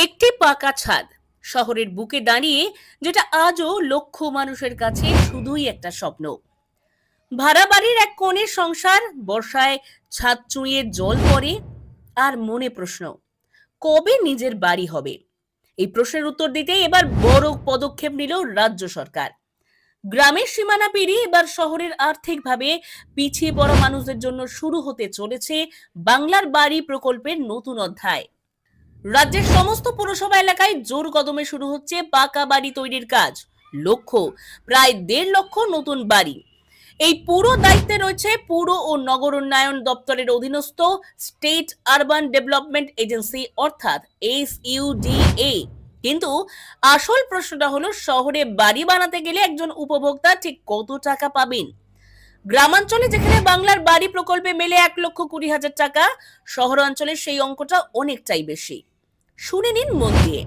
একটি পাকা ছাদ শহরের বুকে দাঁড়িয়ে, যেটা আজও লক্ষ মানুষের কাছে শুধুই একটা স্বপ্ন। ভাড়া বাড়ির এক কোণের সংসার, বর্ষায় ছাদ চুঁইয়ে জল পড়ে, আর মনে প্রশ্ন, কবে নিজের বাড়ি হবে? এই প্রশ্নের উত্তর দিতে এবার বড় পদক্ষেপ নিল রাজ্য সরকার। গ্রামের সীমানা পেরিয়ে এবার শহরের আর্থিকভাবে পিছিয়ে পড়া মানুষদের জন্য শুরু হতে চলেছে বাংলার বাড়ি প্রকল্পের নতুন অধ্যায়। রাজ্যের সমস্ত পুরসভা এলাকায় জোর কদমে শুরু হচ্ছে পাকা বাড়ি তৈরির কাজ। লক্ষ্য, প্রায় 1.5 লক্ষ নতুন বাড়ি। এই পুরো দায়িত্বে রয়েছে পুর ও নগর উন্নয়ন দপ্তরের অধীনস্থ স্টেট আরবান ডেভেলপমেন্ট এজেন্সি, অর্থাৎ SUDA। কিন্তু আসল প্রশ্নটা হলো, শহরে বাড়ি বানাতে গেলে একজন উপভোক্তা ঠিক কত টাকা পাবেন? গ্রামাঞ্চলে যেখানে বাংলার বাড়ি প্রকল্পে মেলে 1,20,000 টাকা, শহরাঞ্চলে সেই অঙ্কটা অনেকটাই বেশি। শুনে নিন মন দিয়ে।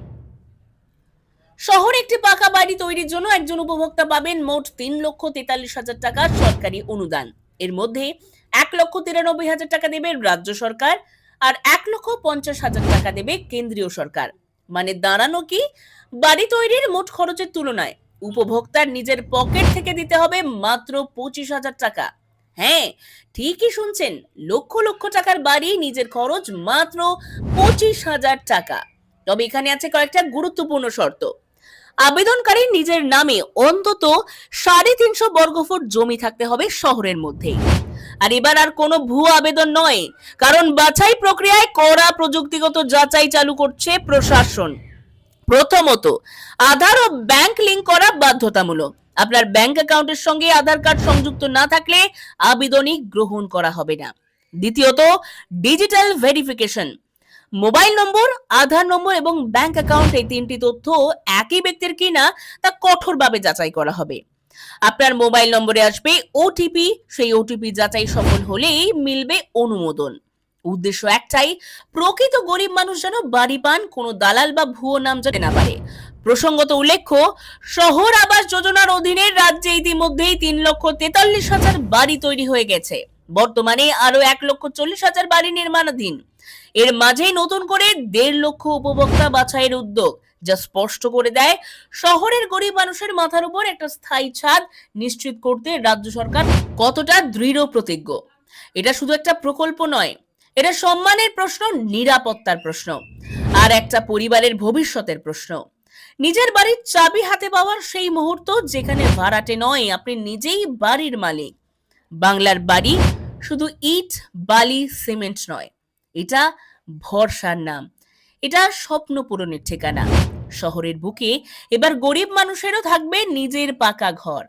শহরে একটি পাকা বাড়ি তৈরির জন্য একজন উপভোক্তা পাবেন মোট 3,43,000 টাকার সরকারি অনুদান। এর মধ্যে 1,93,000 টাকা দেবে রাজ্য সরকার, আর 1,50,000 টাকা দেবে কেন্দ্রীয় সরকার। মানে দাঁড়ানো কি, বাড়ি তৈরির মোট খরচের তুলনায় উপভোক্তার নিজের পকেট থেকে দিতে হবে মাত্র 25,000 টাকা। হ্যাঁ, ঠিকই শুনছেন, লক্ষ লক্ষ টাকার বাড়ি, নিজের খরচ মাত্র 25,000 টাকা। তবে এখানে আছে কয়েকটা গুরুত্বপূর্ণ শর্ত। আবেদনকারী নিজের নামে অন্তত 350 বর্গফুট জমি থাকতে হবে শহরের মধ্যেই। আর এবার আর কোনো ভুয়ো আবেদন নয়, কারণ বাছাই প্রক্রিয়ায় কড়া প্রযুক্তিগত যাচাই চালু করছে প্রশাসন। প্রথমত, আধার ও ব্যাংক লিংক করা বাধ্যতামূলক। আপনার ব্যাংক অ্যাকাউন্টের সঙ্গে আধার কার্ড সংযুক্ত না থাকলে আবেদনই গ্রহণ করা হবে না। দ্বিতীয়ত, ডিজিটাল ভেরিফিকেশন। মোবাইল নম্বর, আধার নম্বর এবং ব্যাংক অ্যাকাউন্ট, এই 3টি তথ্য একই ব্যক্তির কিনা তা কঠোরভাবে যাচাই করা হবে। আপনার মোবাইল নম্বরে আসবে ওটিপি, সেই ওটিপি যাচাই সফল হলেই মিলবে অনুমোদন। উদ্দেশ্য একটাই, প্রকৃত গরিব মানুষ যেন বাড়ি পান, কোনো দালাল বা ভুয়ো নাম যেন না পারে। প্রসঙ্গত উল্লেখ্য, শহর আবাস যোজনার অধীনে রাজ্যে ইতিমধ্যেই 3,43,000 বাড়ি তৈরি হয়ে গেছে। বর্তমানে আরো 1,40,000 বাড়ি নির্মাণাধীন। এর মাঝেই নতুন করে 1.5 লক্ষ উপভোক্তা বাছাইয়ের উদ্যোগ, যা স্পষ্ট করে দেয় শহরের গরিব মানুষের মাথার উপর একটা স্থায়ী ছাদ নিশ্চিত করতে রাজ্য সরকার কতটা দৃঢ় প্রতিজ্ঞ। এটা শুধু একটা প্রকল্প নয়, এটা সম্মানের প্রশ্ন, নিরাপত্তার প্রশ্ন, আর একটা পরিবারের ভবিষ্যতের প্রশ্ন। নিজের বাড়ির চাবি হাতে পাওয়ার সেই মুহূর্ত, যেখানে ভাড়াটে নয়, আপনি নিজেই বাড়ির মালিক। বাংলার বাড়ি শুধু ইট, বালি, সিমেন্ট নয়, এটা ভরসার নাম, এটা স্বপ্ন পূরণের ঠিকানা। শহরের বুকে এবার গরিব মানুষেরও থাকবে নিজের পাকা ঘর।